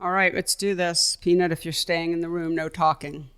All right, let's do this. Peanut, if you're staying in the room, no talking.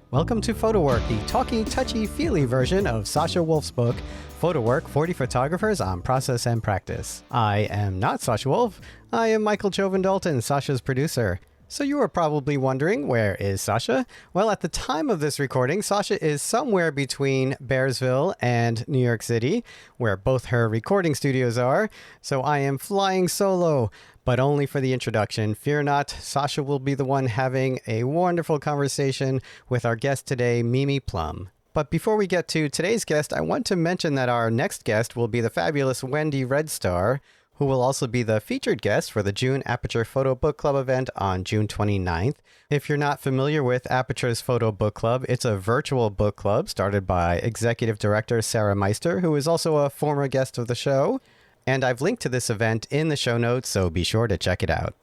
Welcome to PhotoWork, the talky, touchy-feely version of Sasha Wolf's book, PhotoWork, 40 Photographers on Process and Practice. I am not Sasha Wolf. I am Michael Joven-Dalton, Sasha's producer. So you are probably wondering, where is Sasha? Well, at the time of this recording, Sasha is somewhere between Bearsville and New York City, where both her recording studios are. So I am flying solo, but only for the introduction. Fear not, Sasha will be the one having a wonderful conversation with our guest today, Mimi Plumb. But before we get to today's guest, I want to mention that our next guest will be the fabulous Wendy Redstar, who will also be the featured guest for the June Aperture Photo Book Club event on June 29th. If you're not familiar with Aperture's Photo Book Club, it's a virtual book club started by Executive Director Sarah Meister, who is also a former guest of the show. And I've linked to this event in the show notes, so be sure to check it out.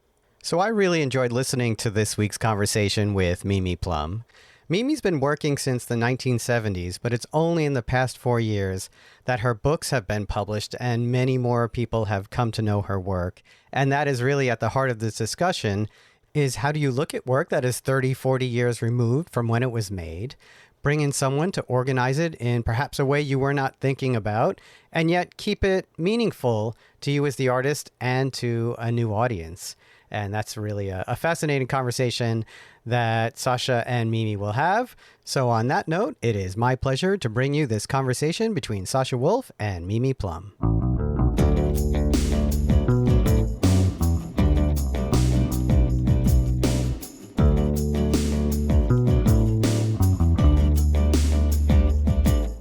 So I really enjoyed listening to this week's conversation with Mimi Plumb. Mimi's been working since the 1970s, but it's only in the past 4 years that her books have been published and many more people have come to know her work. And that is really at the heart of this discussion, is how do you look at work that is 30, 40 years removed from when it was made, bring in someone to organize it in perhaps a way you were not thinking about, and yet keep it meaningful to you as the artist and to a new audience. And that's really a fascinating conversation that Sasha and Mimi will have. So on that note, it is my pleasure to bring you this conversation between Sasha Wolf and Mimi Plumb.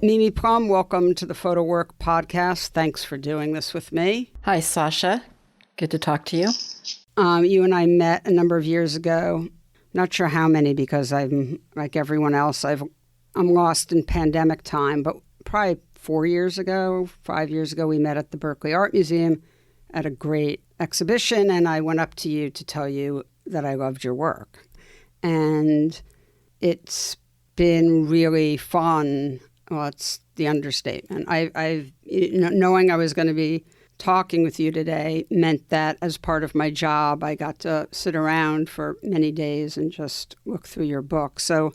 Mimi Plumb, welcome to the PhotoWork podcast. Thanks for doing this with me. Hi, Sasha. Good to talk to you. You and I met a number of years ago. Not sure how many, because I'm like everyone else. I'm lost in pandemic time, but probably 5 years ago, we met at the Berkeley Art Museum at a great exhibition, and I went up to you to tell you that I loved your work. And it's been really fun. Well, it's the understatement. Knowing I was going to be talking with you today meant that as part of my job, I got to sit around for many days and just look through your book. So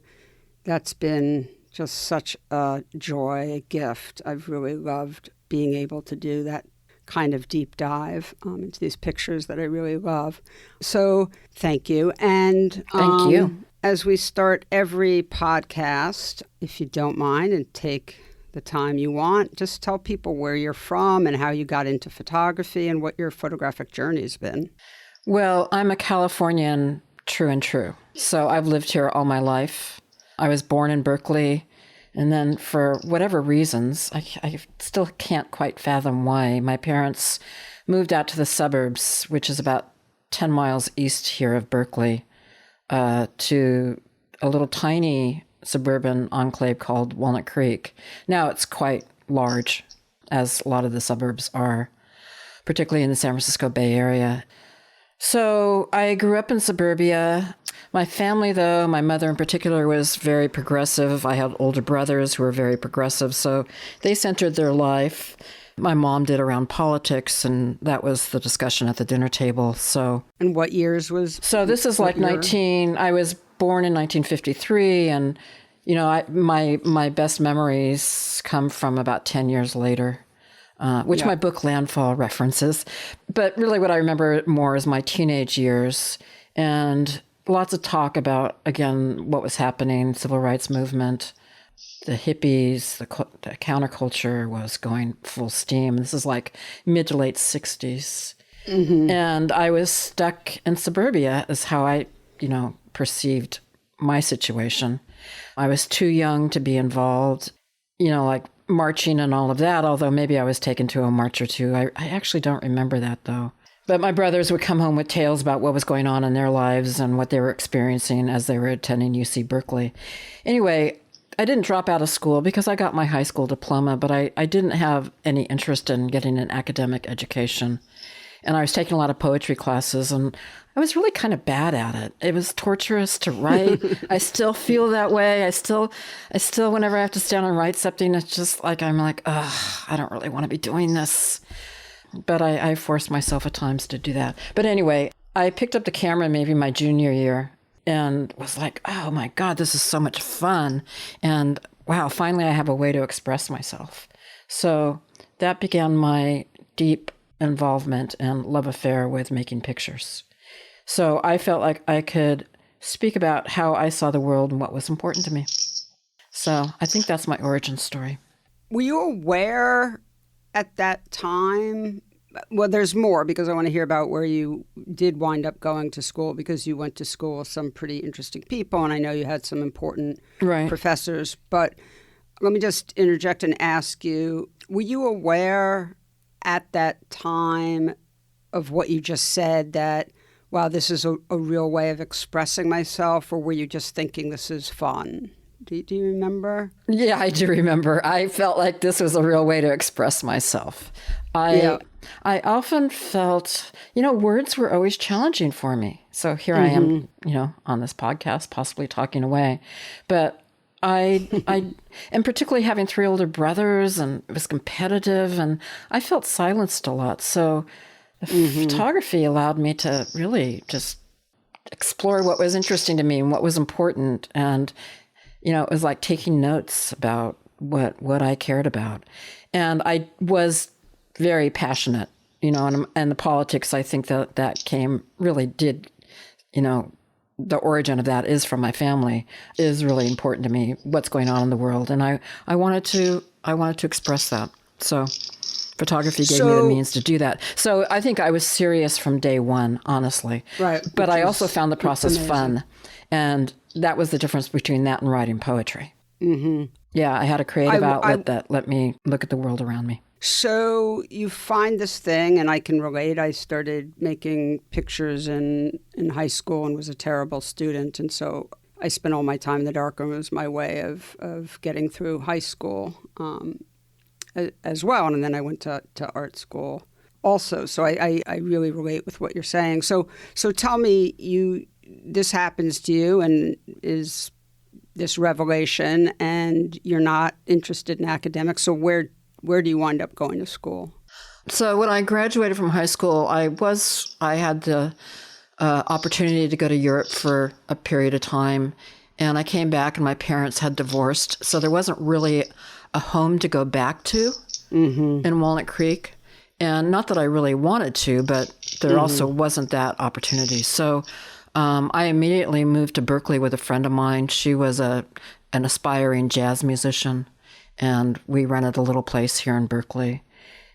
that's been just such a joy, a gift. I've really loved being able to do that kind of deep dive into these pictures that I really love. So thank you. And thank you. As we start every podcast, if you don't mind, and take the time you want, just tell people where you're from and how you got into photography and what your photographic journey has been. Well, I'm a Californian true and true. So I've lived here all my life. I was born in Berkeley, and then for whatever reasons, I still can't quite fathom why, my parents moved out to the suburbs, which is about 10 miles east here of Berkeley, to a little tiny suburban enclave called Walnut Creek. Now it's quite large, as a lot of the suburbs are, particularly in the San Francisco Bay Area. So I grew up in suburbia. My family, though, my mother in particular, was very progressive. I had older brothers who were very progressive, so they centered their life. My mom did around politics, and that was the discussion at the dinner table. So, and what years was? So this is like I was born in 1953, and my best memories come from about 10 years later, which my book Landfall references. But really what I remember more is my teenage years, and lots of talk about, again, what was happening, civil rights movement, the hippies, the counterculture was going full steam. This is like mid to late 60s. Mm-hmm. And I was stuck in suburbia is how I, perceived my situation. I was too young to be involved, like marching and all of that, although maybe I was taken to a march or two. I actually don't remember that, though. But my brothers would come home with tales about what was going on in their lives and what they were experiencing as they were attending UC Berkeley. Anyway, I didn't drop out of school because I got my high school diploma, but I didn't have any interest in getting an academic education. And I was taking a lot of poetry classes, and I was really kind of bad at it. It was torturous to write. I still feel that way. I still, whenever I have to stand and write something, it's just like, I'm like, ugh, I don't really want to be doing this. But I force myself at times to do that. But anyway, I picked up the camera maybe my junior year and was like, oh my God, this is so much fun. And wow, finally I have a way to express myself. So that began my deep involvement and love affair with making pictures. So I felt like I could speak about how I saw the world and what was important to me. So I think that's my origin story. Were you aware at that time? Well, there's more, because I want to hear about where you did wind up going to school, because you went to school with some pretty interesting people, and I know you had some important professors. But let me just interject and ask you, were you aware at that time of what you just said, that, wow, this is a real way of expressing myself, or were you just thinking this is fun? Do you remember? Yeah, I do remember. I felt like this was a real way to express myself. I often felt, words were always challenging for me. So here I am, on this podcast, possibly talking away. But I and particularly having 3 older brothers, and it was competitive, and I felt silenced a lot. So the photography allowed me to really just explore what was interesting to me and what was important. And it was like taking notes about what I cared about. And I was very passionate, and the politics, I think that came, really did, the origin of that is from my family, is really important to me, what's going on in the world. And I wanted to express that. So photography gave me the means to do that. So I think I was serious from day one, honestly. Right. But I also found the process fun. And that was the difference between that and writing poetry. Mm-hmm. Yeah, I had a creative outlet that let me look at the world around me. So you find this thing, and I can relate. I started making pictures in high school and was a terrible student. And so I spent all my time in the darkroom. It was my way of getting through high school as well. And then I went to art school also. So I really relate with what you're saying. So tell me, this happens to you, and is this revelation, and you're not interested in academics. So where do you wind up going to school? So when I graduated from high school, I had the opportunity to go to Europe for a period of time, and I came back, and my parents had divorced, so there wasn't really a home to go back to in Walnut Creek. And not that I really wanted to, but there also wasn't that opportunity. So I immediately moved to Berkeley with a friend of mine. She was an aspiring jazz musician, and we rented a little place here in Berkeley.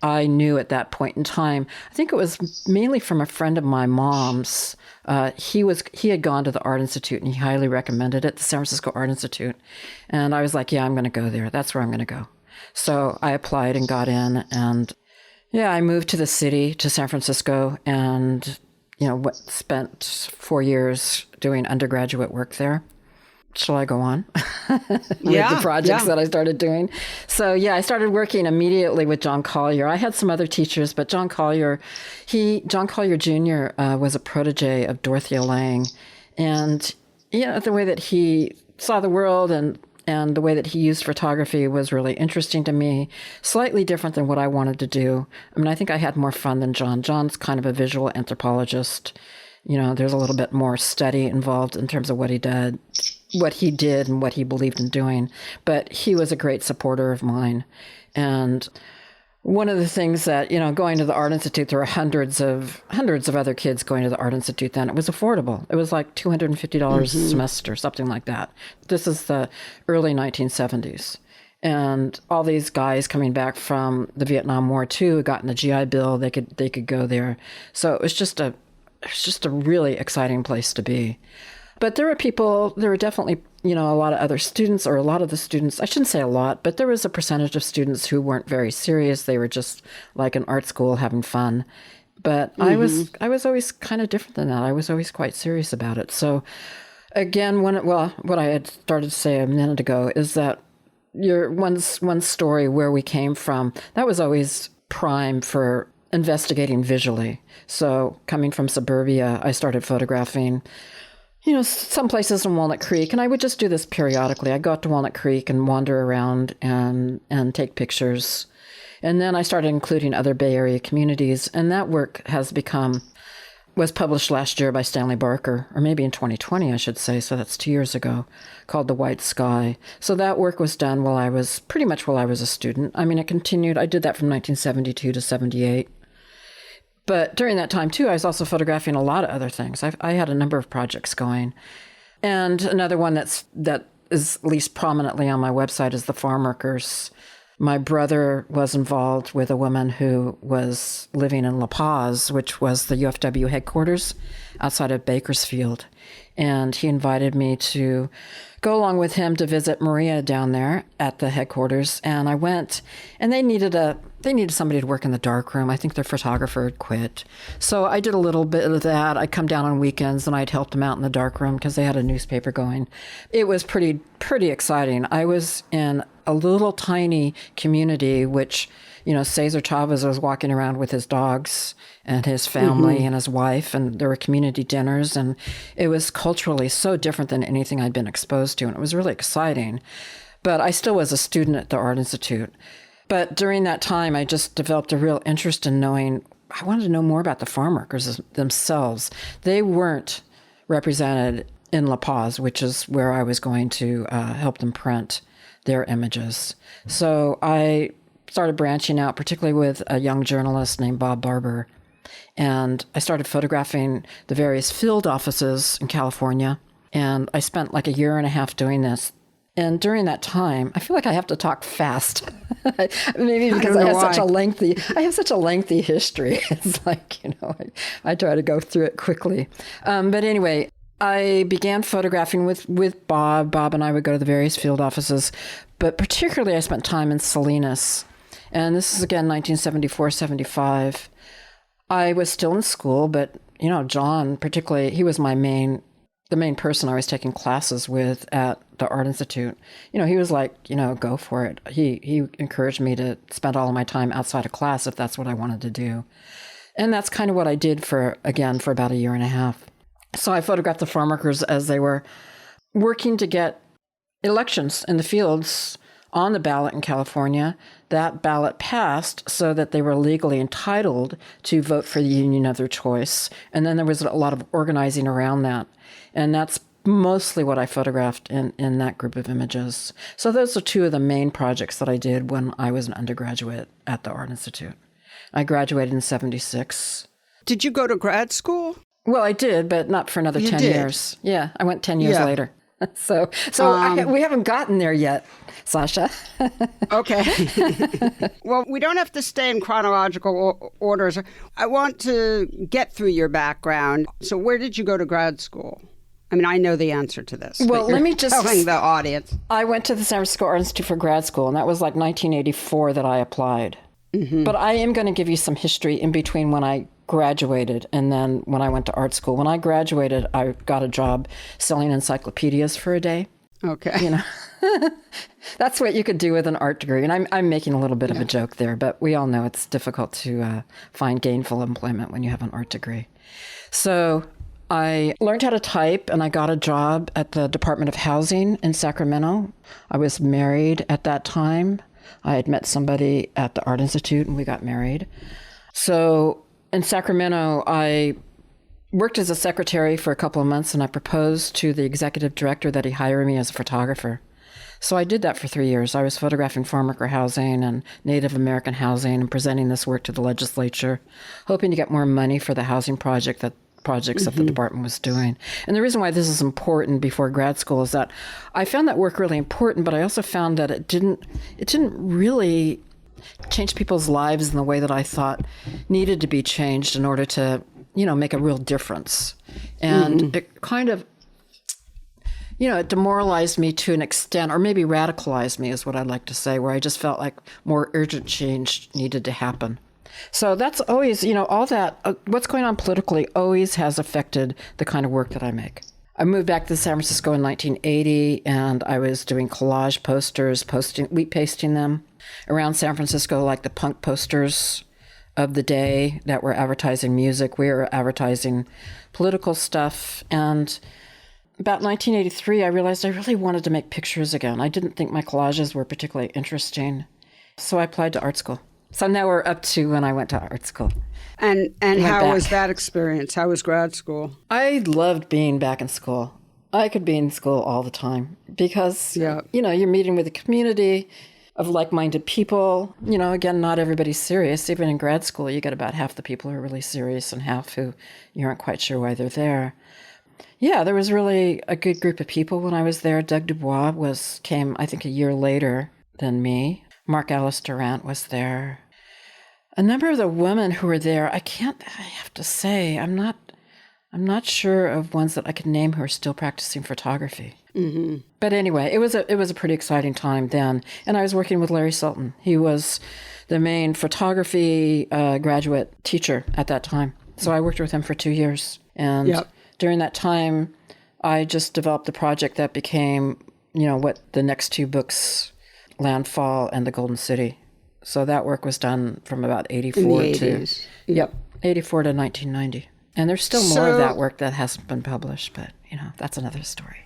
I knew at that point in time, I think it was mainly from a friend of my mom's. He had gone to the Art Institute, and he highly recommended it, the San Francisco Art Institute. And I was like, yeah, I'm going to go there. That's where I'm going to go. So I applied and got in, and I moved to the city, to San Francisco, and spent 4 years doing undergraduate work there. Shall I go on with the projects that I started doing? So I started working immediately with John Collier. I had some other teachers, but John Collier Jr. Was a protege of Dorothea Lange, and the way that he saw the world and the way that he used photography was really interesting to me. Slightly different than what I wanted to do. I mean, I think I had more fun than John. John's kind of a visual anthropologist. There's a little bit more study involved in terms of what he did and what he believed in doing. But he was a great supporter of mine. And one of the things that, going to the Art Institute, there were hundreds of other kids going to the Art Institute then. It was affordable. It was like $250 a semester, something like that. This is the early 1970s. And all these guys coming back from the Vietnam War too, got in the GI Bill, they could go there. So it was just a really exciting place to be. But there were definitely, a lot of other students, or a lot of the students, I shouldn't say a lot, but there was a percentage of students who weren't very serious. They were just like an art school having fun. But I was always kind of different than that. I was always quite serious about it. So again, what I had started to say a minute ago is that one story where we came from, that was always prime for investigating visually. So coming from suburbia, I started photographing, some places in Walnut Creek, and I would just do this periodically. I'd go out to Walnut Creek and wander around and take pictures. And then I started including other Bay Area communities, and that work was published last year by Stanley Barker, or maybe in 2020, I should say, so that's 2 years ago, called The White Sky. So that work was done pretty much while I was a student. I mean, it continued. I did that from 1972 to 78. But during that time, too, I was also photographing a lot of other things. I had a number of projects going. And another one that is least prominently on my website is the farm workers. My brother was involved with a woman who was living in La Paz, which was the UFW headquarters outside of Bakersfield. And he invited me to go along with him to visit Maria down there at the headquarters. And I went, and they needed somebody to work in the darkroom. I think their photographer had quit. So I did a little bit of that. I'd come down on weekends and I'd help them out in the darkroom because they had a newspaper going. It was pretty exciting. I was in a little tiny community, which, Cesar Chavez was walking around with his dogs and his family and his wife, and there were community dinners, and it was culturally so different than anything I'd been exposed to, and it was really exciting. But I still was a student at the Art Institute. But during that time, I just developed a real interest in I wanted to know more about the farm workers themselves. They weren't represented in La Paz, which is where I was going to help them print their images. So I started branching out, particularly with a young journalist named Bob Barber. And I started photographing the various field offices in California. And I spent like a year and a half doing this. And during that time, I feel like I have to talk fast. Maybe because I have such a lengthy history. It's like, I try to go through it quickly. But anyway, I began photographing with Bob. Bob and I would go to the various field offices, but particularly I spent time in Salinas. And this is, again, 1974, 75. I was still in school, but, John, particularly, he was the main person I was taking classes with at the Art Institute. He was like, go for it. He encouraged me to spend all of my time outside of class if that's what I wanted to do. And that's kind of what I did for about a year and a half. So I photographed the farm workers as they were working to get elections in the fields on the ballot in California. That ballot passed so that they were legally entitled to vote for the union of their choice. And then there was a lot of organizing around that. And that's mostly what I photographed in that group of images. So those are two of the main projects that I did when I was an undergraduate at the Art Institute. I graduated in 76. Did you go to grad school? Well, I did, but not for another 10 years. Yeah, I went 10 years later. So we haven't gotten there yet, Sasha. Okay. Well, we don't have to stay in chronological orders. I want to get through your background. So where did you go to grad school? I mean, I know the answer to this. Well, let me just telling the audience. I went to the San Francisco Art Institute for grad school, and that was like 1984 that I applied. Mm-hmm. But I am going to give you some history in between when I graduated and then when I went to art school. When I graduated, I got a job selling encyclopedias for a day. Okay. That's what you could do with an art degree. And I'm making a little bit of a joke there, but we all know it's difficult to find gainful employment when you have an art degree. So I learned how to type, and I got a job at the Department of Housing in Sacramento. I was married at that time. I had met somebody at the Art Institute, and we got married. So in Sacramento, I worked as a secretary for a couple of months, and I proposed to the executive director that he hire me as a photographer. So I did that for 3 years. I was photographing farm worker housing and Native American housing and presenting this work to the legislature, hoping to get more money for the housing projects that the department was doing. And the reason why this is important before grad school is that I found that work really important, but I also found that it didn't really change people's lives in the way that I thought needed to be changed in order to, make a real difference. And it kind of, it demoralized me to an extent, or maybe radicalized me is what I'd like to say, where I just felt like more urgent change needed to happen. So that's always, all that, what's going on politically always has affected the kind of work that I make. I moved back to San Francisco in 1980, and I was doing collage posters, wheat pasting them around San Francisco, like the punk posters of the day that were advertising music. We were advertising political stuff. And about 1983, I realized I really wanted to make pictures again. I didn't think my collages were particularly interesting. So I applied to art school. So now we're up to when I went to art school. And how was that experience? How was grad school? I loved being back in school. I could be in school all the time because, you're meeting with a community of like-minded people. Again, not everybody's serious. Even in grad school, you get about half the people who are really serious and half who you aren't quite sure why they're there. Yeah, there was really a good group of people when I was there. Doug Dubois came, I think, a year later than me. Mark Alice Durant was there. A number of the women who were there, I have to say, I'm not sure of ones that I could name who are still practicing photography. Mm-hmm. But anyway, it was a pretty exciting time then. And I was working with Larry Sultan. He was the main photography graduate teacher at that time. So I worked with him for 2 years. And during that time, I just developed a project that became, what the next two books, Landfall and The Golden City. So that work was done from about 84 in the 80s. 84 to 1990. And there's still more of that work that hasn't been published, but, that's another story.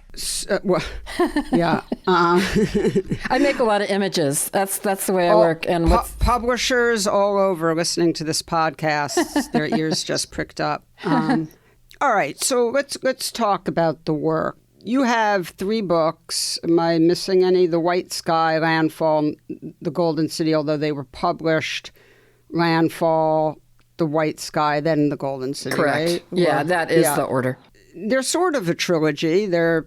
I make a lot of images. That's the way I work. And publishers all over listening to this podcast, their ears just pricked up. All right, so let's talk about the work. You have 3 books. Am I missing any? The White Sky, Landfall, The Golden City, although they were published. Landfall, The White Sky, then The Golden City, correct. Right? Yeah, that is the order. They're sort of a trilogy. They're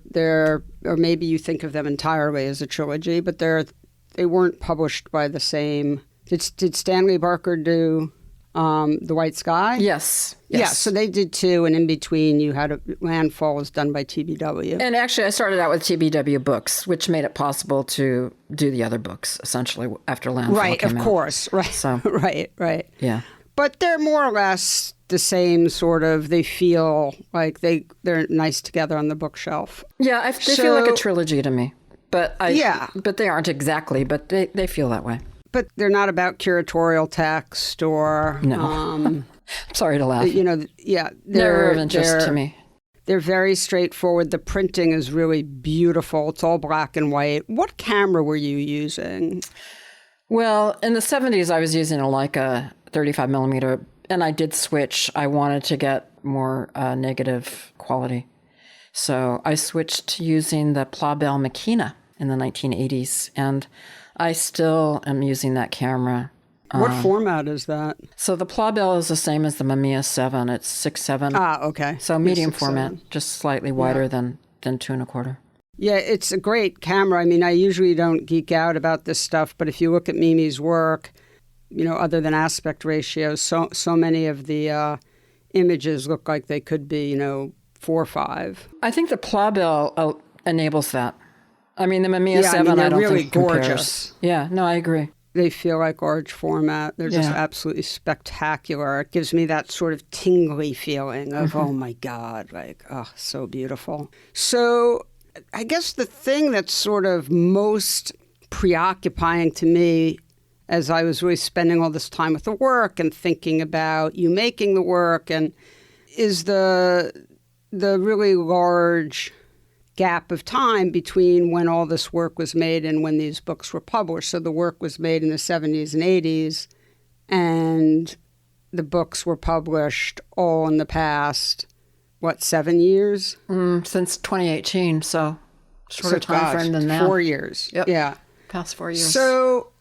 or maybe you think of them entirely as a trilogy, but they weren't published by the same. Did Stanley Barker do The White Sky? Yes. Yeah, so they did 2, and in between you had Landfall was done by TBW. And actually I started out with TBW Books, which made it possible to do the other books, essentially, after Landfall came out. Right, of course. Right, so, right. Yeah. But they're more or less the same sort of, they feel like they're nice together on the bookshelf. Yeah, they feel like a trilogy to me. But they aren't exactly, but they feel that way. But they're not about curatorial text or... No. Sorry to laugh. They're of interest to me. They're very straightforward. The printing is really beautiful. It's all black and white. What camera were you using? Well, in the 70s, I was using a Leica 35 millimeter, and I did switch. I wanted to get more negative quality. So I switched to using the Plumb Makina in the 1980s, and I still am using that camera. What format is that? So the Plumb is the same as the Mamiya 7. It's 6.7. Ah, okay. So medium format, just slightly wider than 2 1/4. Yeah, it's a great camera. I mean, I usually don't geek out about this stuff, but if you look at Mimi's work, other than aspect ratios, so many of the images look like they could be, 4 or 5. I think the Plumb enables that. I mean, the Mamiya 7, they're I don't really think compares. gorgeous. Yeah, no, I agree. They feel like large format. They're just absolutely spectacular. It gives me that sort of tingly feeling of, oh my God, so beautiful. So I guess the thing that's sort of most preoccupying to me as I was really spending all this time with the work and thinking about you making the work and is the really large gap of time between when all this work was made and when these books were published. So the work was made in the 70s and 80s, and the books were published all in the past, 7 years? Since 2018, so shorter time frame than that. 4 years. Yep. Yeah. Past 4 years. So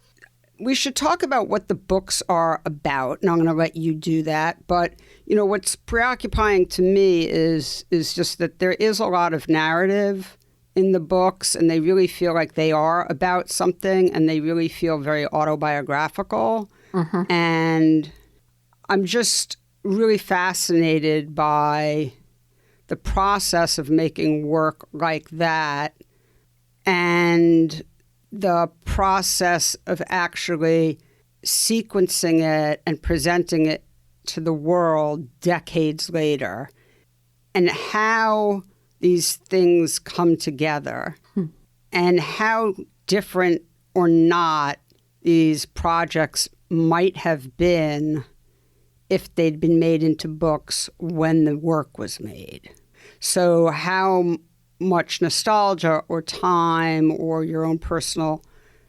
we should talk about what the books are about, and I'm going to let you do that. But, what's preoccupying to me is just that there is a lot of narrative in the books, and they really feel like they are about something, and they really feel very autobiographical. Mm-hmm. And I'm just really fascinated by the process of making work like that and the process of actually sequencing it and presenting it to the world decades later, and how these things come together and how different or not these projects might have been if they'd been made into books when the work was made. So how much nostalgia or time or your own personal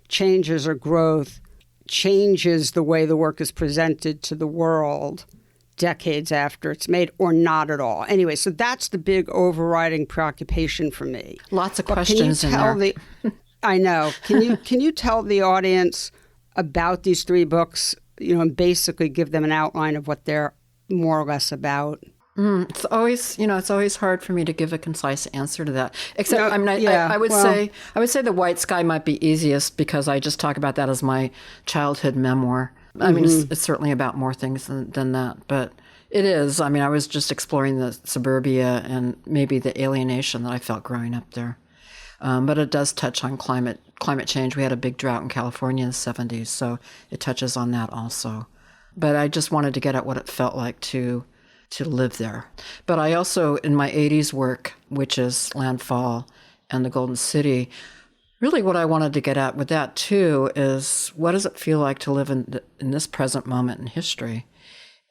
changes or growth changes the way the work is presented to the world decades after it's made, or not at all. Anyway, so that's the big overriding preoccupation for me. Lots of questions in there. I know. Can you tell the audience about these 3 books, and basically give them an outline of what they're more or less about? It's always hard for me to give a concise answer to that. Except, I would say The White Sky might be easiest because I just talk about that as my childhood memoir. I mean, it's certainly about more things than that, but it is. I mean, I was just exploring the suburbia and maybe the alienation that I felt growing up there. But it does touch on climate change. We had a big drought in California in the 70s, so it touches on that also. But I just wanted to get at what it felt like to live there. But I also, in my 80s work, which is Landfall and the Golden City, really what I wanted to get at with that too is what does it feel like to live in this present moment in history?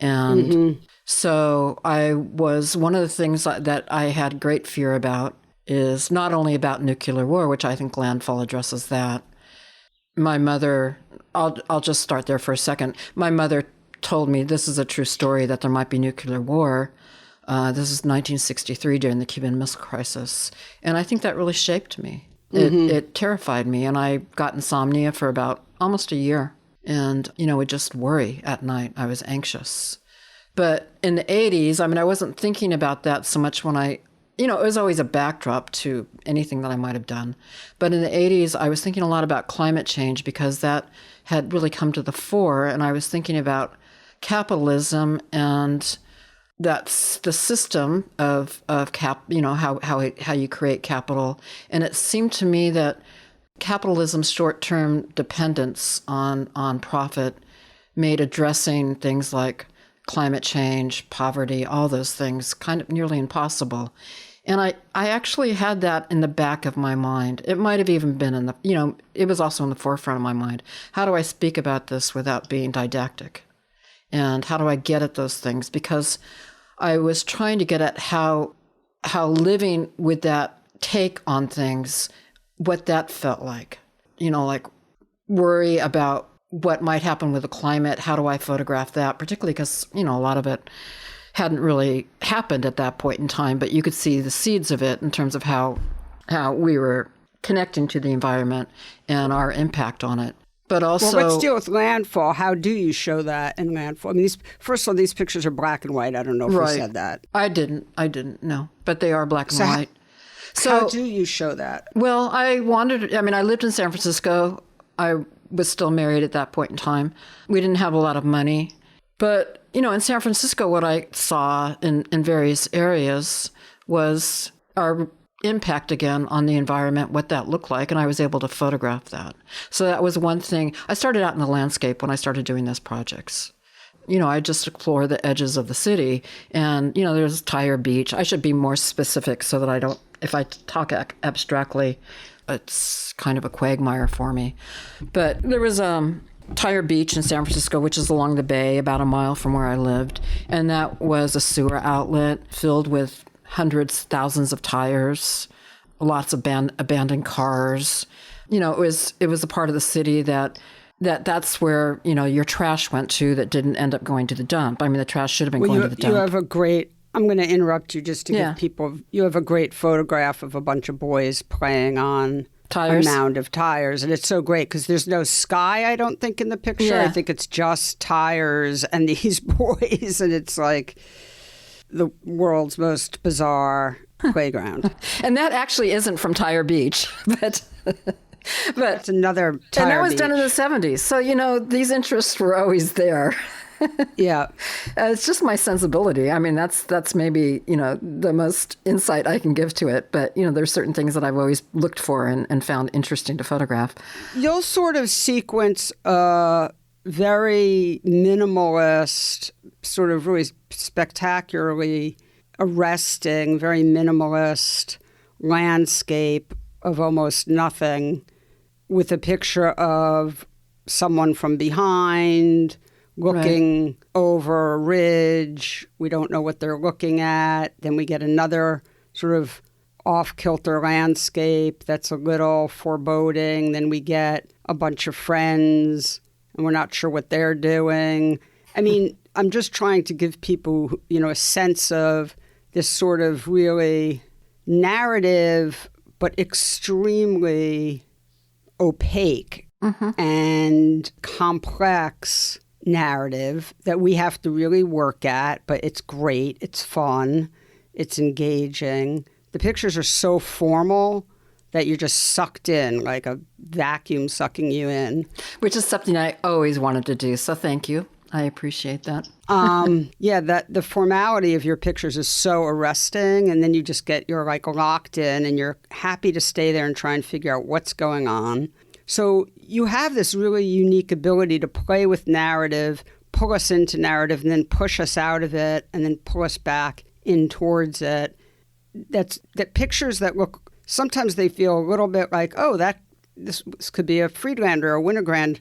And so one of the things that I had great fear about is not only about nuclear war, which I think Landfall addresses that. My mother, I'll just start there for a second. My mother told me, this is a true story, that there might be nuclear war. This is 1963 during the Cuban Missile Crisis. And I think that really shaped me. It terrified me, and I got insomnia for about almost a year. And, would just worry at night. I was anxious. But in the 80s, I wasn't thinking about that so much when it was always a backdrop to anything that I might have done. But in the 80s, I was thinking a lot about climate change because that had really come to the fore. And I was thinking about capitalism, and that's the system of how you create capital. And it seemed to me that capitalism's short-term dependence on profit made addressing things like climate change, poverty, all those things kind of nearly impossible. And I actually had that in the back of my mind. It might have even been it was also in the forefront of my mind. How do I speak about this without being didactic? And how do I get at those things? Because I was trying to get at how living with that take on things, what that felt like. Like worry about what might happen with the climate. How do I photograph that? Particularly because, a lot of it hadn't really happened at that point in time, but you could see the seeds of it in terms of how we were connecting to the environment and our impact on it. But also, well, let's deal with Landfall. How do you show that in Landfall? First of all, these pictures are black and white. I don't know if you said that. I didn't, no. But they are black and white. So how do you show that? Well, I lived in San Francisco. I was still married at that point in time. We didn't have a lot of money. But, in San Francisco, what I saw in various areas was our impact again on the environment, what that looked like, and I was able to photograph that. So that was one thing. I started out in the landscape when I started doing those projects. I just explore the edges of the city, and, there's Tyre Beach. I should be more specific so that I don't, if I talk abstractly, it's kind of a quagmire for me. But there was Tyre Beach in San Francisco, which is along the bay about a mile from where I lived, and that was a sewer outlet filled with hundreds, thousands of tires, lots of abandoned cars. It was a part of the city that's where, your trash went to that didn't end up going to the dump. The trash should have been going to the dump. You have I'm going to interrupt you just to give people, you have a great photograph of a bunch of boys playing on tires. A mound of tires. And it's so great because there's no sky, I don't think, in the picture. Yeah. I think it's just tires and these boys. And it's like the world's most bizarre playground. And that actually isn't from Tyre Beach, but it's another Tyre And that was Beach. done in the 70s. So, these interests were always there. Yeah. It's just my sensibility. That's maybe, the most insight I can give to it. But, there's certain things that I've always looked for and found interesting to photograph. You'll sort of sequence a very minimalist, sort of really spectacularly arresting, very minimalist landscape of almost nothing with a picture of someone from behind looking over a ridge. We don't know what they're looking at. Then we get another sort of off-kilter landscape that's a little foreboding. Then we get a bunch of friends, and we're not sure what they're doing. I mean, I'm just trying to give people, a sense of this sort of really narrative, but extremely opaque and complex narrative that we have to really work at, but it's great, it's fun, it's engaging. The pictures are so formal that you're just sucked in, like a vacuum sucking you in. Which is something I always wanted to do, so thank you. I appreciate that. The formality of your pictures is so arresting, and then you're like locked in, and you're happy to stay there and try and figure out what's going on. So you have this really unique ability to play with narrative, pull us into narrative, and then push us out of it, and then pull us back in towards it. That pictures that look, sometimes they feel a little bit like, oh, this could be a Friedlander or Winogrand.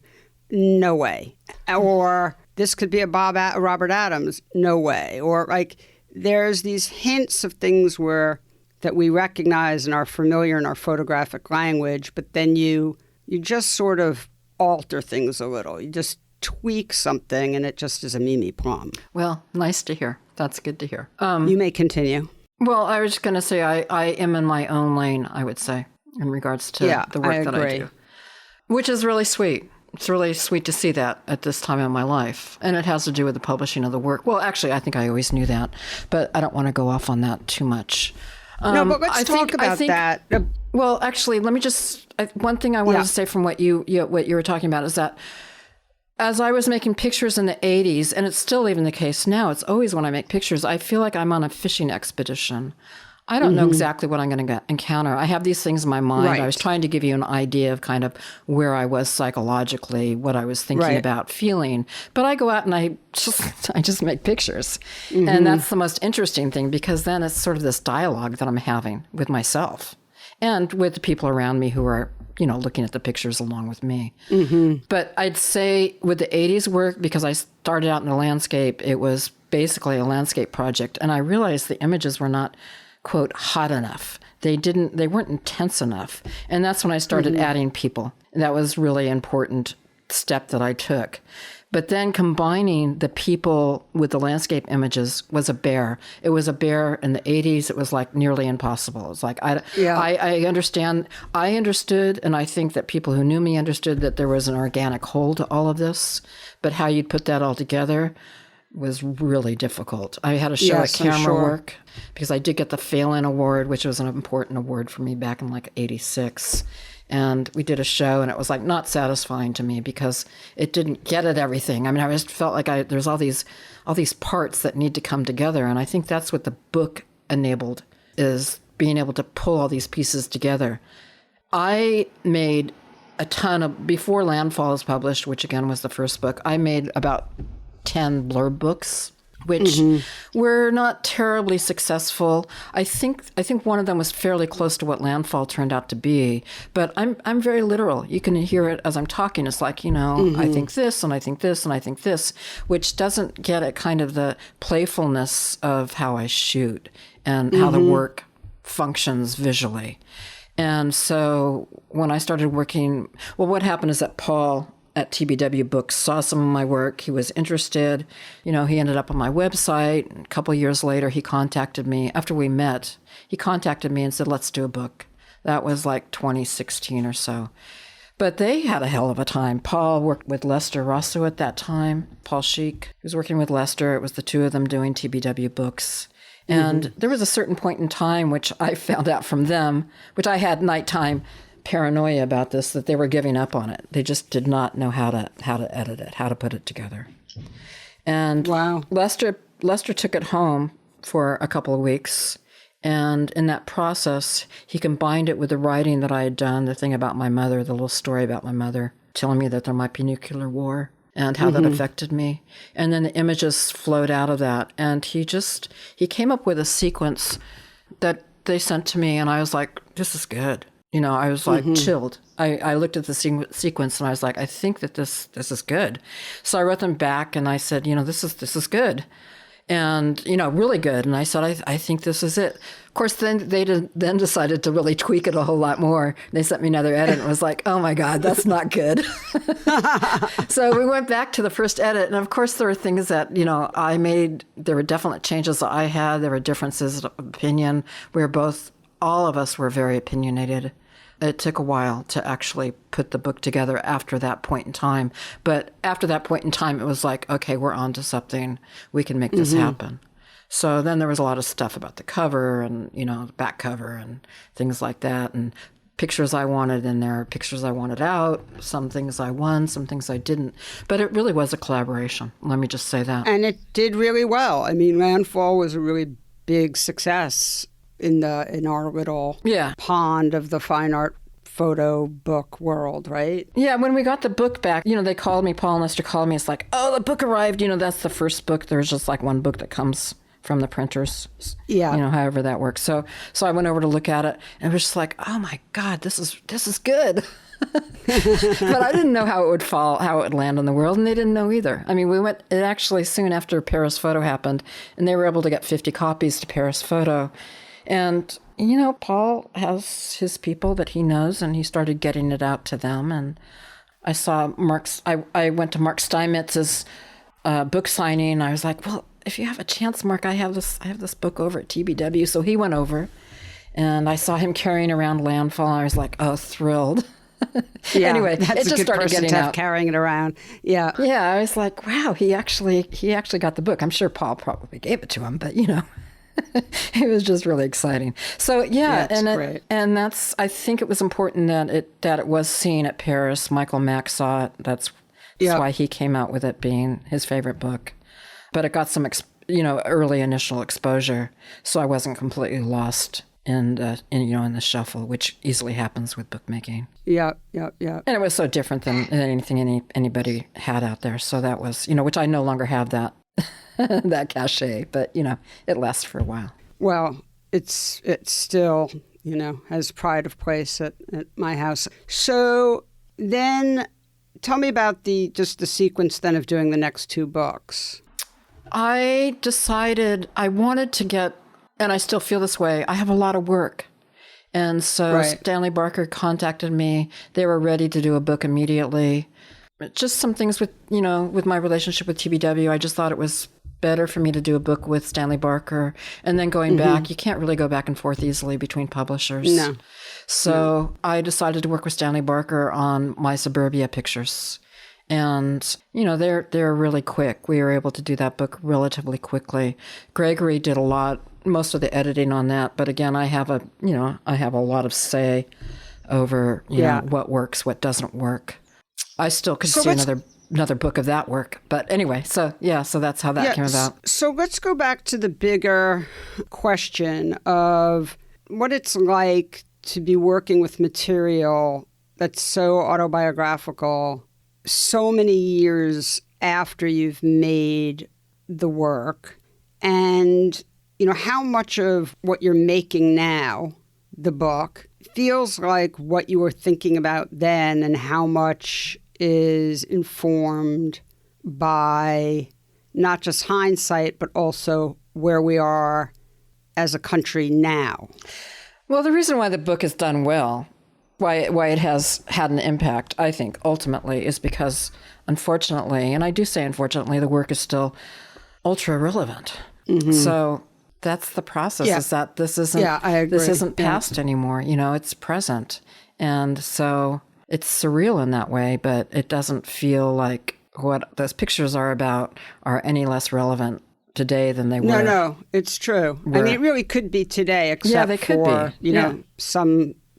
No way. Or this could be a Robert Adams. No way. Or like there's these hints of things that we recognize and are familiar in our photographic language, but then you just sort of alter things a little. You just tweak something, and it just is a Mimi Plumb. Well, nice to hear. That's good to hear. You may continue. Well, I was just going to say I am in my own lane, I would say, in regards to the work that I do, which is really sweet. It's really sweet to see that at this time in my life. And it has to do with the publishing of the work. Well, actually, I think I always knew that, but I don't want to go off on that too much. No, but let's talk about that. Well, actually, let me one thing I wanted to say from what you were talking about is that as I was making pictures in the 80s, and it's still even the case now, it's always when I make pictures, I feel like I'm on a fishing expedition. I don't know exactly what I'm going to encounter. I have these things in my mind. Right. I was trying to give you an idea of kind of where I was psychologically, what I was thinking about, feeling. But I go out and I just make pictures. And that's the most interesting thing, because then it's sort of this dialogue that I'm having with myself and with the people around me who are, looking at the pictures along with me. But I'd say with the 80s work, because I started out in the landscape, it was basically a landscape project. And I realized the images were not, quote, hot enough. They weren't intense enough. And that's when I started adding people. And that was really important step that I took. But then combining the people with the landscape images was a bear. It was a bear in the 80s. It was like nearly impossible. It's like, I understand. I understood, and I think that people who knew me understood that there was an organic whole to all of this. But how you'd put that all together was really difficult. I had to show it camera work, because I did get the Phelan Award, which was an important award for me back in like 86. And we did a show, and it was like not satisfying to me because it didn't get at everything. I mean, I just felt like there's all these parts that need to come together. And I think that's what the book enabled, is being able to pull all these pieces together. I made a ton of, before Landfall was published, which again was the first book, I made about 10 blurb books, which were not terribly successful. I think one of them was fairly close to what Landfall turned out to be, but I'm very literal. You can hear it as I'm talking. It's like, I think this, and I think this, and I think this, which doesn't get at kind of the playfulness of how I shoot and how the work functions visually. And so when I started working, well, what happened is that Paul at TBW Books saw some of my work. He was interested. He ended up on my website. And a couple of years later, he contacted me. After we met, he contacted me and said, let's do a book. That was like 2016 or so. But they had a hell of a time. Paul worked with Lester Rosso at that time. Paul Sheik. He was working with Lester. It was the two of them doing TBW Books. And there was a certain point in time, which I found out from them, which I had nighttime paranoia about this, that they were giving up on it. They just did not know how to edit it, how to put it together. And Lester took it home for a couple of weeks, and in that process, he combined it with the writing that I had done, the thing about my mother, the little story about my mother, telling me that there might be nuclear war and how that affected me. And then the images flowed out of that, and he came up with a sequence that they sent to me, and I was like, this is good. I was like chilled. I looked at the sequence and I was like, I think that this is good. So I wrote them back and I said, this is good. And, really good. And I said, I think this is it. Of course, then they then decided to really tweak it a whole lot more. They sent me another edit and was like, oh my God, that's not good. So we went back to the first edit. And of course, there were things that, I made. There were definite changes that I had. There were differences of opinion. All of us were very opinionated. It took a while to actually put the book together after that point in time. But after that point in time, it was like, okay, we're on to something. We can make this happen. So then there was a lot of stuff about the cover and, the back cover and things like that. And pictures I wanted in there, pictures I wanted out, some things I won, some things I didn't. But it really was a collaboration. Let me just say that. And it did really well. I mean, Landfall was a really big success in our little pond of the fine art photo book world, right? Yeah, when we got the book back, they called me, Paul and Lester called me. It's like, oh, the book arrived. That's the first book. There's just like one book that comes from the printers. Yeah. However that works. So I went over to look at it and it was just like, oh my God, this is good. But I didn't know how it would land in the world, and they didn't know either. I mean, it actually soon after Paris Photo happened, and they were able to get 50 copies to Paris Photo. And, Paul has his people that he knows, and he started getting it out to them. And I saw I went to Mark Steinmetz's book signing, and I was like, well, if you have a chance, Mark, I have this book over at TBW. So he went over, and I saw him carrying around Landfall, and I was like, oh, thrilled. Yeah, anyway, that's it just started getting out. Carrying it around. Yeah. Yeah, I was like, wow, he actually got the book. I'm sure Paul probably gave it to him, but it was just really exciting. So great. And that's, I think it was important that it was seen at Paris. Michael Mack saw it. That's why he came out with it being his favorite book. But it got some early initial exposure, so I wasn't completely lost in the shuffle, which easily happens with bookmaking. Yeah. And it was so different than anything anybody had out there. So that was, which I no longer have that that cachet, but it lasts for a while. Well, it's still, has pride of place at my house. So then tell me about the sequence then of doing the next two books. I decided I wanted to get, and I still feel this way, I have a lot of work. And so Stanley Barker contacted me. They were ready to do a book immediately. Just some things with my relationship with TBW. I just thought it was better for me to do a book with Stanley Barker. And then going back, you can't really go back and forth easily between publishers. No. So I decided to work with Stanley Barker on my suburbia pictures. And, they're really quick. We were able to do that book relatively quickly. Gregory did most of the editing on that. But again, I have a lot of say over, what works, what doesn't work. I still could see another book of that work. But anyway, so that's how that came about. So let's go back to the bigger question of what it's like to be working with material that's so autobiographical so many years after you've made the work, and how much of what you're making now, the book, feels like what you were thinking about then, and how much is informed by not just hindsight, but also where we are as a country now. Well, the reason why the book is done well, why it has had an impact, I think, ultimately, is because, unfortunately, and I do say unfortunately, the work is still ultra relevant. Mm-hmm. So that's the process, is that this isn't past anymore. It's present. And so it's surreal in that way, but it doesn't feel like what those pictures are about are any less relevant today than they were. No, it's true. I mean, it really could be today, except they could for, be.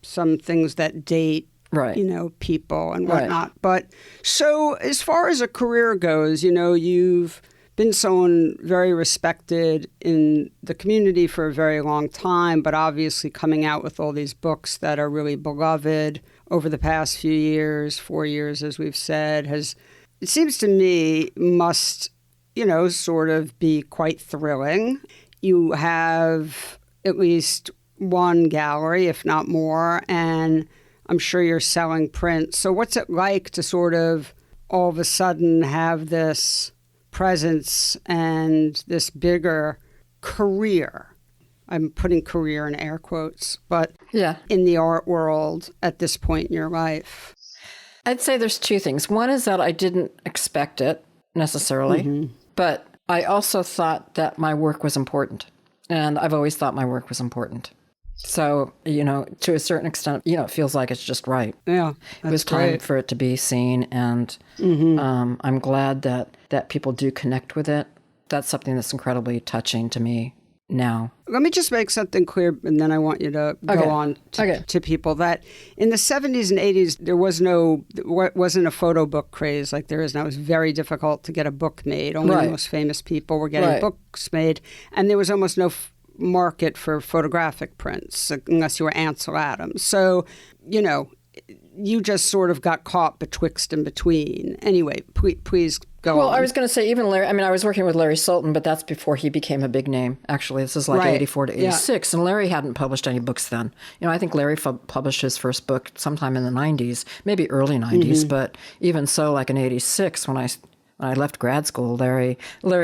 Some things that date, people and whatnot. Right. But so as far as a career goes, you've been someone very respected in the community for a very long time, but obviously coming out with all these books that are really beloved over the past few years, 4 years, as we've said, it seems to me, must, sort of be quite thrilling. You have, at least one gallery, if not more, and I'm sure you're selling prints. So what's it like to sort of all of a sudden have this presence and this bigger career? I'm putting career in air quotes, but in the art world at this point in your life. I'd say there's two things. One is that I didn't expect it necessarily, but I also thought that my work was important. And I've always thought my work was important. So, to a certain extent, it feels like it's just right. Yeah, it was time for it to be seen. And I'm glad that people do connect with it. That's something that's incredibly touching to me now. Let me just make something clear, and then I want you to go on to people that in the 70s and 80s, there wasn't a photo book craze like there is now. It was very difficult to get a book made. Only the most famous people were getting books made, and there was almost no market for photographic prints unless you were Ansel Adams. So, you just sort of got caught betwixt and between. Anyway, please go on. Well, I was going to say even Larry, I was working with Larry Sultan, but that's before he became a big name. Actually, this is like 84 to 86, and Larry hadn't published any books then. I think Larry published his first book sometime in the 90s, maybe early 90s, but even so, like in 86, when I left grad school, Larry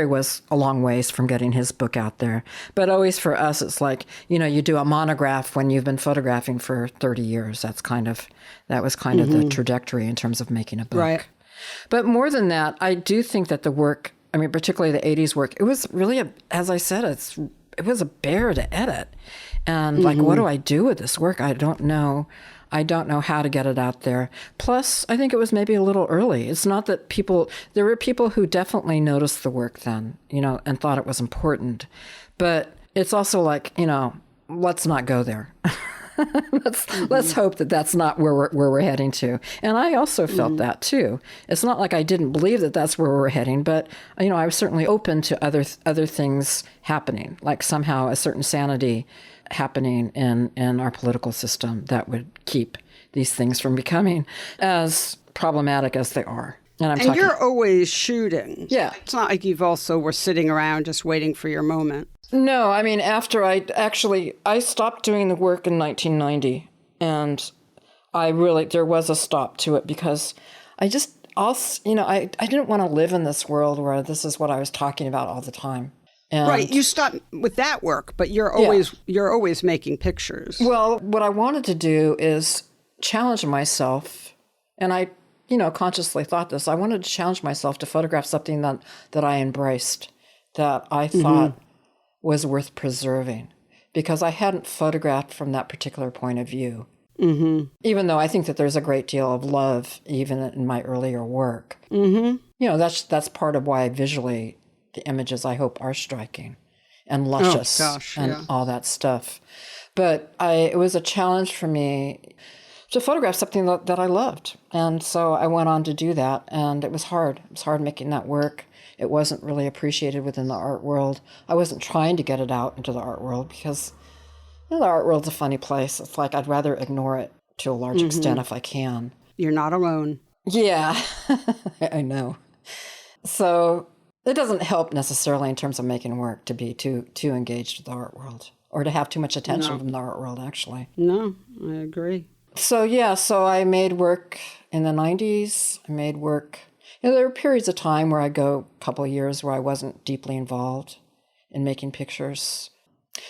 was a long ways from getting his book out there. But always for us, it's like, you do a monograph when you've been photographing for 30 years. That was kind of the trajectory in terms of making a book. Right. But more than that, I do think that the work, particularly the 80s work, it was really, as I said, it was a bear to edit. And like, what do I do with this work? I don't know. I don't know how to get it out there. Plus, I think it was maybe a little early. It's not that there were people who definitely noticed the work then, and thought it was important. But it's also like, let's not go there. Let's hope that that's not where we're heading to. And I also felt that too. It's not like I didn't believe that that's where we're heading, but I was certainly open to other things happening, like somehow a certain sanity happening in our political system that would keep these things from becoming as problematic as they are. And you're always shooting. Yeah. It's not like you've also were sitting around just waiting for your moment. No, after I stopped doing the work in 1990, and there was a stop to it because I didn't want to live in this world where this is what I was talking about all the time. And right, you stopped with that work, but you're always making pictures. Well, what I wanted to do is challenge myself, and I consciously thought this. I wanted to challenge myself to photograph something that I embraced, that I thought was worth preserving, because I hadn't photographed from that particular point of view. Even though I think that there's a great deal of love even in my earlier work. That's part of why visually the images, I hope, are striking and luscious all that stuff. But it was a challenge for me to photograph something that I loved. And so I went on to do that, and it was hard. It was hard making that work. It wasn't really appreciated within the art world. I wasn't trying to get it out into the art world because the art world's a funny place. It's like I'd rather ignore it to a large extent if I can. You're not alone. Yeah, I know. So it doesn't help necessarily in terms of making work to be too engaged with the art world or to have too much attention from the art world, actually. No, I agree. So I made work in the 90s. I made work. There were periods of time where I'd go a couple of years where I wasn't deeply involved in making pictures.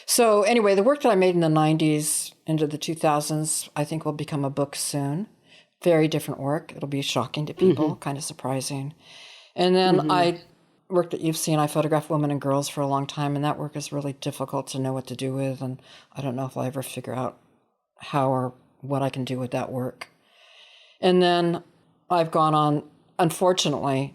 So anyway, the work that I made in the 90s into the 2000s, I think will become a book soon. Very different work. It'll be shocking to people, kind of surprising. And then work that you've seen, I photographed women and girls for a long time, and that work is really difficult to know what to do with, and I don't know if I'll ever figure out how or what I can do with that work. And then I've gone on, unfortunately,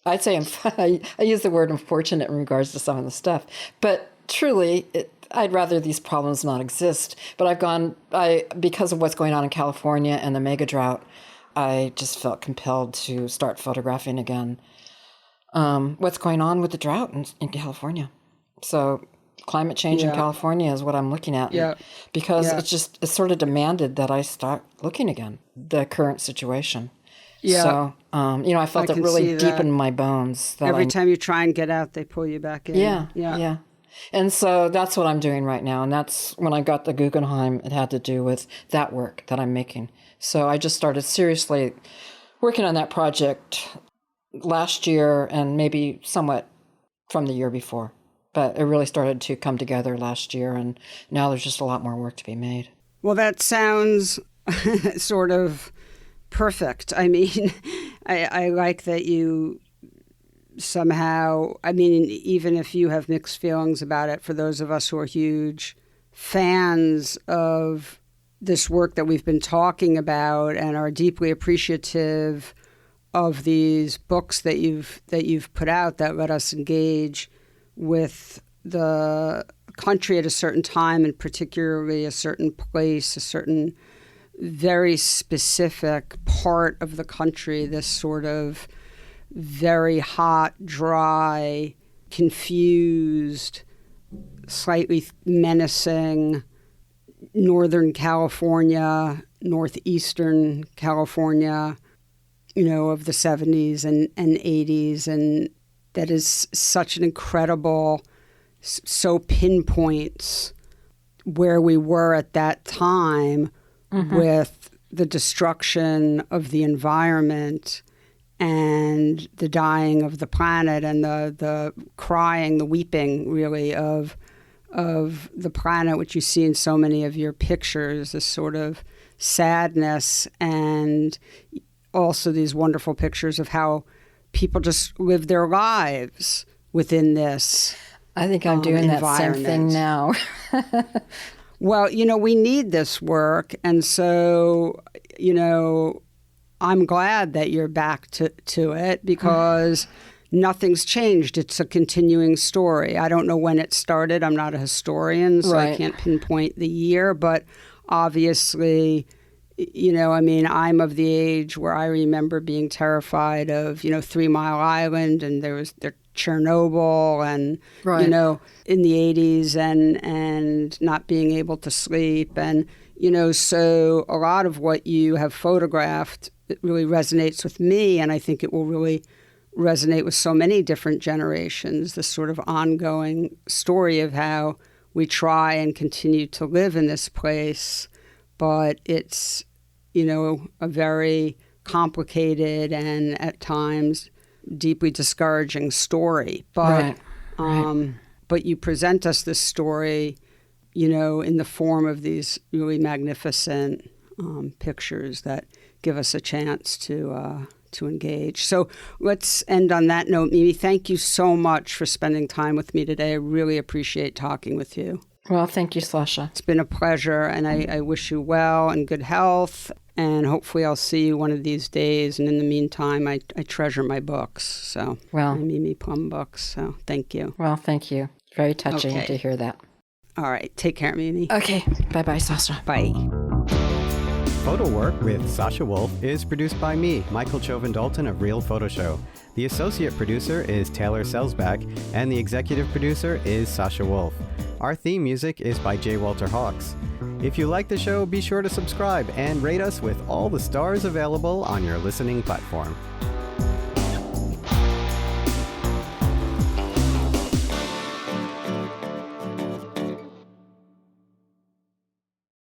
I'd say I use the word unfortunate in regards to some of the stuff, but truly, I'd rather these problems not exist. But because of what's going on in California and the mega drought, I just felt compelled to start photographing again what's going on with the drought in California. So climate change in California is what I'm looking at. Because it's sort of demanded that I start looking again, the current situation. Yeah. So, I felt it really deep in my bones. That every time you try and get out, they pull you back in. Yeah. And so that's what I'm doing right now. And that's when I got the Guggenheim, it had to do with that work that I'm making. So I just started seriously working on that project last year and maybe somewhat from the year before. But it really started to come together last year, and now there's just a lot more work to be made. Well, that sounds sort of perfect. I mean, I like that you somehow, I mean, even if you have mixed feelings about it, for those of us who are huge fans of this work that we've been talking about and are deeply appreciative of these books that you've put out that let us engage with the country at a certain time, and particularly a certain place, a certain very specific part of the country, this sort of very hot, dry, confused, slightly menacing Northern California, Northeastern California, of the 70s and 80s. And that is such an incredible, so pinpoints where we were at that time with the destruction of the environment and the dying of the planet and the crying, the weeping, really, of the planet, which you see in so many of your pictures, this sort of sadness, and also these wonderful pictures of how people just live their lives within this. I think I'm doing that same thing now. Well, we need this work. And so, I'm glad that you're back to it, because nothing's changed. It's a continuing story. I don't know when it started. I'm not a historian, so I can't pinpoint the year. But obviously, I'm of the age where I remember being terrified of, 3 Mile Island, and there Chernobyl, and, in the 80s, and not being able to sleep. And, so a lot of what you have photographed, it really resonates with me, and I think it will really resonate with so many different generations, this sort of ongoing story of how we try and continue to live in this place, but it's, a very complicated and at times deeply discouraging story. But but you present us this story, in the form of these really magnificent pictures that give us a chance to engage. So let's end on that note. Mimi, thank you so much for spending time with me today. I really appreciate talking with you. Well, thank you, Sasha. It's been a pleasure, and I wish you well and good health, and hopefully I'll see you one of these days. And in the meantime, I treasure my books, so my Mimi Plumb books, so thank you. Well, thank you. Very touching to hear that. All right. Take care, Mimi. Okay. Bye-bye, Sasha. Bye. PhotoWork with Sasha Wolf is produced by me, Michael Chauvin-Dalton of Real Photo Show. The associate producer is Taylor Selsback, and the executive producer is Sasha Wolf. Our theme music is by J. Walter Hawks. If you like the show, be sure to subscribe and rate us with all the stars available on your listening platform.